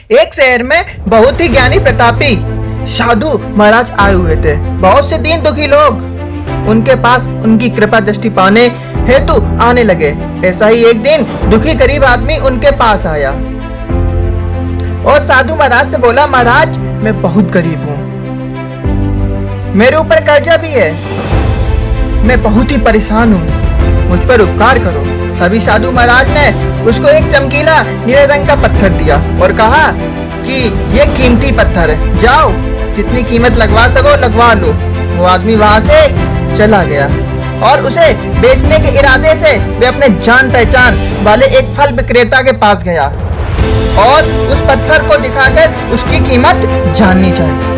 एक शहर में बहुत ही ज्ञानी प्रतापी साधु महाराज आए हुए थे। बहुत से दीन दुखी लोग उनके पास उनकी कृपा दृष्टि पाने हेतु आने लगे। ऐसा ही एक दिन दुखी गरीब आदमी उनके पास आया और साधु महाराज से बोला, महाराज मैं बहुत गरीब हूँ, मेरे ऊपर कर्जा भी है, मैं बहुत ही परेशान हूँ, मुझ पर उपकार करो। तभी साधु महाराज ने उसको एक चमकीला नीले रंग का पत्थर दिया और कहा कि ये कीमती पत्थर है, जाओ जितनी कीमत लगवा सको लगवा लो। वो आदमी वहां से चला गया और उसे बेचने के इरादे से वे अपने जान पहचान वाले एक फल विक्रेता के पास गया और उस पत्थर को दिखाकर उसकी कीमत जाननी चाहिए।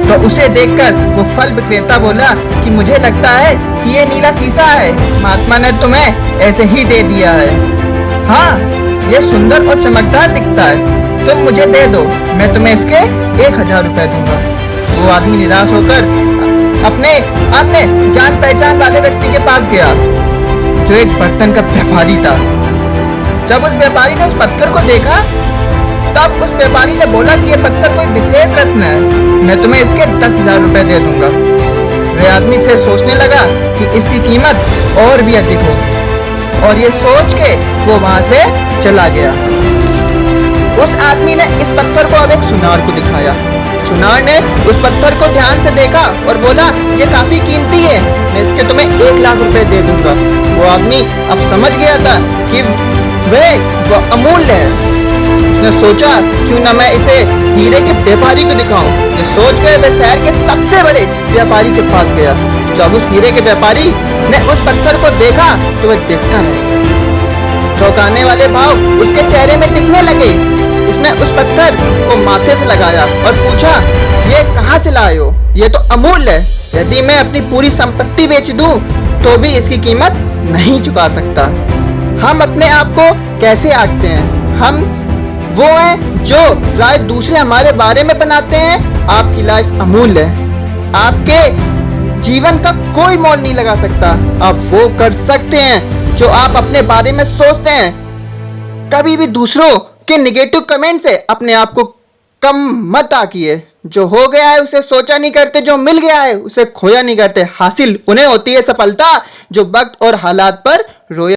तो उसे देखकर वो फल विक्रेता बोला कि मुझे लगता है कि ये नीला शीशा है, महात्मा ने तुम्हें ऐसे ही दे दिया है। हाँ, ये सुंदर और चमकदार दिखता है, तुम मुझे दे दो, मैं तुम्हें इसके 1000 रुपए दूंगा। वो आदमी निराश होकर अपने जान पहचान वाले व्यक्ति के पास गया जो एक बर्तन का व्यापारी था। जब उस व्यापारी ने उस पत्थर को देखा तब उस व्यापारी ने बोला कि ये पत्थर कोई विशेष रत्न है, मैं तुम्हें इसके 10,000 रुपए दे दूंगा। वह आदमी फिर सोचने लगा कि इसकी कीमत और भी अधिक होगी और ये सोच के वो वहां से चला गया। उस आदमी ने इस पत्थर को अब एक सुनार को दिखाया। सुनार ने उस पत्थर को ध्यान से देखा और बोला, ये काफी कीमती है, मैं इसके तुम्हें 1 लाख रुपए दे दूंगा। वो आदमी अब समझ गया था कि वह अमूल्य है। उसने सोचा क्यों ना मैं इसे हीरे के व्यापारी को दिखाऊं। ये सोच कर वह शहर के सबसे बड़े व्यापारी के पास गया। जब उस हीरे के व्यापारी ने उस पत्थर को देखा तो वह देखता रहा। चौंकाने वाले भाव उसके चेहरे में दिखने लगे। उसने उस पत्थर को माथे से लगाया और पूछा, ये कहाँ से लाए हो? ये तो अमूल्य है, यदि मैं अपनी पूरी संपत्ति बेच दूं तो भी इसकी कीमत नहीं चुका सकता। हम अपने आप को कैसे आंकते हैं? हम वो हैं जो राय दूसरे हमारे बारे में बनाते हैं। आपकी लाइफ अमूल्य है, आपके जीवन का कोई मोल नहीं लगा सकता। आप वो कर सकते हैं जो आप अपने बारे में सोचते हैं। कभी भी दूसरों के नेगेटिव कमेंट से अपने आप को कम मत आंकिए। जो हो गया है उसे सोचा नहीं करते, जो मिल गया है उसे खोया नहीं करते। हासिल उन्हें होती है सफलता जो वक्त और हालात पर रोया